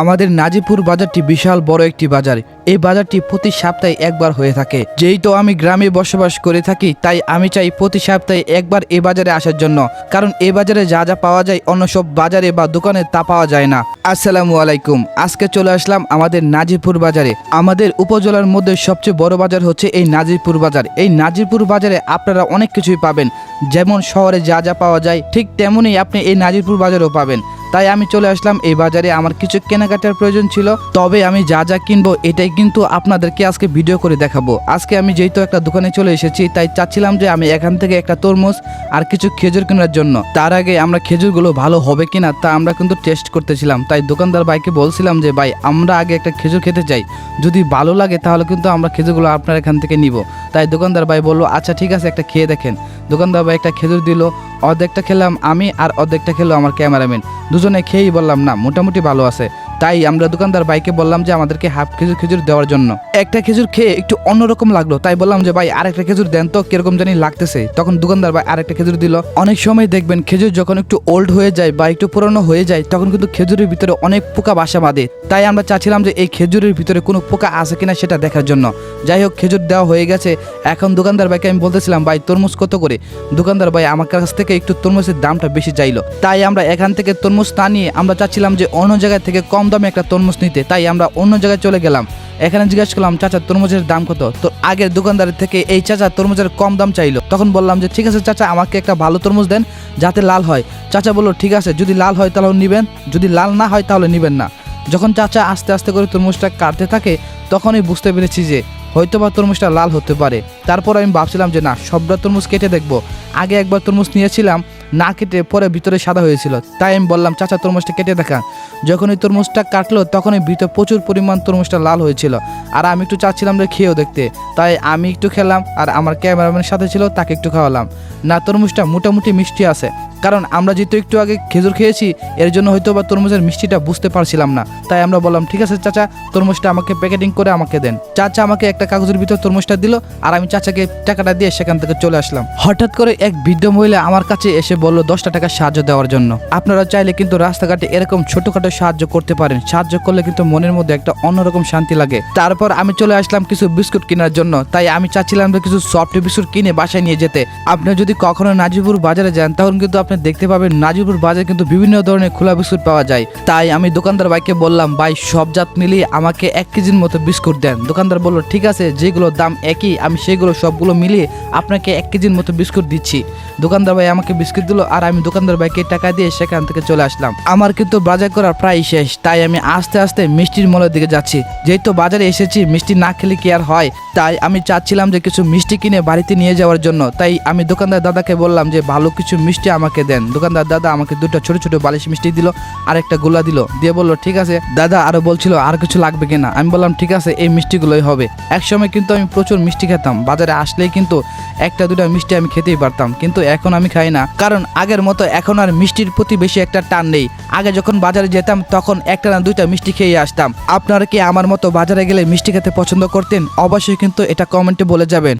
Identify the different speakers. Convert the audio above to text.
Speaker 1: আমাদের নাজিপুর বাজারটি বিশাল বড় একটি বাজার। এই বাজারটি প্রতি সপ্তাহে একবার হয়ে থাকে। যেহেতু আমি গ্রামে বসবাস করে থাকি, তাই আমি চাই প্রতি সপ্তাহে একবার এই বাজারে আসার জন্য, কারণ এই বাজারে যা যা পাওয়া যায় অন্য সব বাজারে বা দোকানে তা পাওয়া যায় না। আসসালামু আলাইকুম। আজকে চলে আসলাম আমাদের নাজিপুর বাজারে। আমাদের উপজেলার মধ্যে সবচেয়ে বড় বাজার হচ্ছে এই নাজিপুর বাজার। এই নাজিপুর বাজারে আপনারা অনেক কিছুই পাবেন, যেমন শহরে যা যা পাওয়া যায় ঠিক তেমনই আপনি এই নাজিপুর বাজারেও পাবেন। তাই আমি চলে আসলাম এই বাজারে। আমার কিছু কেনাকাটার প্রয়োজন ছিল, তবে আমি যা যা কিনবো এটাই কিন্তু আপনাদেরকে আজকে ভিডিও করে দেখাবো। আজকে আমি যেহেতু একটা দোকানে চলে এসেছি, তাই চাচ্ছিলাম যে আমি এখান থেকে একটা তরমুজ আর কিছু খেজুর কেনার জন্য। তার আগে আমরা খেজুরগুলো ভালো হবে কিনা তা আমরা কিন্তু টেস্ট করতেছিলাম। তাই দোকানদার ভাইকে বলছিলাম যে ভাই, আমরা আগে একটা খেজুর খেতে চাই, যদি ভালো লাগে তাহলে কিন্তু আমরা খেজুরগুলো আপনার এখান থেকে নিব। তাই দোকানদার ভাই বললো আচ্ছা ঠিক আছে, একটা খেয়ে দেখেন। দোকানদার ভাই একটা খেজুর দিল, অর্ধেকটা খেলাম আমি আর অর্ধেকটা খেলো আমার ক্যামেরাম্যান। দুজনে খেয়েই বললাম না, মোটামুটি ভালো আছে। তাই আমরা দোকানদার ভাইকে বললাম যে আমাদেরকে হাফ খেজুর দেওয়ার জন্য। একটা খেজুর খেয়ে একটু অন্যরকম লাগলো, তাই বললাম যে ভাই আরেকটা খেজুর দেন তো, কিরকম জানি লাগতেছে। তখন দোকানদার ভাই আরেকটা খেজুর দিল। অনেক সময় দেখবেন খেজুর যখন একটু ওল্ড হয়ে যায় বা একটু পুরনো হয়ে যায়, তখন কিন্তু খেজুরের ভিতরে অনেক পোকা বাসা বাঁধে। তাই আমরা চাচ্ছিলাম যে এই খেজুরের ভিতরে কোনো পোকা আছে কিনা সেটা দেখার জন্য। যাই হোক, খেজুর দেওয়া হয়ে গেছে। এখন দোকানদার ভাইকে আমি বলতেছিলাম ভাই তরমুজ কত করে। দোকানদার ভাই আমার কাছ থেকে একটু তরমুজের দামটা বেশি চাইলো। তাই আমরা এখান থেকে তরমুজ না নিয়ে আমরা চাচ্ছিলাম যে অন্য জায়গা থেকে কম দামে একটা তরমুজ নিতে। তাই আমরা অন্য জায়গায় চলে গেলাম। এখানে জিজ্ঞাসা করলাম চাচা তরমুজের দাম কত। তো আগের দোকানদারের থেকে এই চাচা তরমুজের কম দাম চাইলো। তখন বললাম যে ঠিক আছে চাচা, আমাকে একটা ভালো তরমুজ দেন যাতে লাল হয়। চাচা বললো ঠিক আছে, যদি লাল হয় তাহলে নিবেন, যদি লাল না হয় তাহলে নিবেন না। যখন চাচা আস্তে আস্তে করে তরমুজটা কাটতে থাকে, তখনই বুঝতে পেরেছি যে হয়তোবা তরমুজটা লাল হতে পারে। তারপর আমি ভাবছিলাম যে না, সবটা তরমুজ কেটে দেখবো। আগে একবার তরমুজ নিয়েছিলাম, না কেটে পরে ভিতরে সাদা হয়েছিল। তাই আমি বললাম চাচা তরমুজটা কেটে দেখান। যখন এই তরমুজটা কাটলো তখনই ভিতরে প্রচুর পরিমাণ তরমুজটা লাল হয়েছিল। আর আমি একটু চাচ্ছিলাম যে খেয়েও দেখতে, তাই আমি একটু খেলাম আর আমার ক্যামেরাম্যানের সাথে ছিল তাকে একটু খাওয়ালাম। না, তরমুজটা মোটামুটি মিষ্টি আছে, কারণ আমরা যেহেতু একটু আগে খেজুর খেয়েছি, এর জন্য হয়তো বা তরমুজের মিষ্টিটা বুঝতে পারছিলাম না। তাই আমরা বললাম ঠিক আছে চাচা, তরমুজটা আমাকে প্যাকেটিং করে আমাকে দেন। চাচা আমাকে একটা কাগজের ভিতর তরমুজটা দিল আর আমি চাচাকে টাকাটা দিয়ে সেখান থেকে চলে আসলাম। হঠাৎ করে এক বৃদ্ধ মহিলা আমার কাছে এসে বলল 10টা টাকা সাহায্য দেওয়ার জন্য। আপনারা চাইলে কিন্তু রাস্তাঘাটে এরকম ছোটখাটো সাহায্য করতে পারেন। সাহায্য করলে কিন্তু মনের মধ্যে একটা অন্যরকম শান্তি লাগে। তারপর আমি চলে আসলাম কিছু বিস্কুট কেনার জন্য। তাই আমি চাচ্ছিলাম যে কিছু সফট বিস্কুট কিনে বাসায় নিয়ে যেতে। আপনি যদি কখনো নাজিপুর বাজারে যান, তখন কিন্তু আপনি দেখতে পাবেন নাজিপুর বাজারে কিন্তু বিভিন্ন ধরনের খোলা বিস্কুট পাওয়া যায়। তাই আমি দোকানদার ভাইকে বললাম ভাই সব জাত মিলিয়ে আমাকে 1 কেজির মতো বিস্কুট দেন। দোকানদার বলল ঠিক আছে, যেগুলো দাম একই আমি সেগুলো সবগুলো মিলিয়ে আপনাকে 1 কেজির মতো বিস্কুট দিচ্ছি। দোকানদার ভাই আমাকে বিস্কুট দিল আর আমি দোকানদার ভাইকে টাকা দিয়ে সেখান থেকে চলে আসলাম। আমার কিন্তু বাজার করা প্রায় শেষ, তাই আমি আস্তে আস্তে মিষ্টির মলের দিকে যাচ্ছি। যেহেতু বাজারে এসেছি, মিষ্টি না খেলে কি আর হয়। তাই আমি চাচ্ছিলাম যে কিছু মিষ্টি কিনে বাড়িতে নিয়ে যাওয়ার জন্য। তাই আমি দোকানদার দাদাকে বললাম যে ভালো কিছু মিষ্টি আমাকে দেন। দোকানদার দাদা আমাকে 2টা ছোট ছোট বালিশ মিষ্টি দিল আর একটা গোলা দিল, দিয়ে বললো ঠিক আছে। দাদা আরো বলছিল আর কিছু লাগবে কিনা। আমি বললাম ঠিক আছে, এই মিষ্টিগুলোই হবে। একসময় কিন্তু আমি প্রচুর মিষ্টি খেতাম, বাজারে আসলেই কিন্তু 1টা 2টা মিষ্টি আমি খেতেই পারতাম, কিন্তু এখন আমি খাই না। কারণ আগের মতো এখন আর মিষ্টির প্রতি বেশি একটা টান নেই। আগে যখন বাজারে যেতাম তখন 1টা না 2টা মিষ্টি খেয়ে আসতাম। আপনারা কি আমার মতো বাজারে গেলে মিষ্টি খেতে পছন্দ করতেন? অবশ্যই কিন্তু এটা কমেন্টে বলে যাবেন।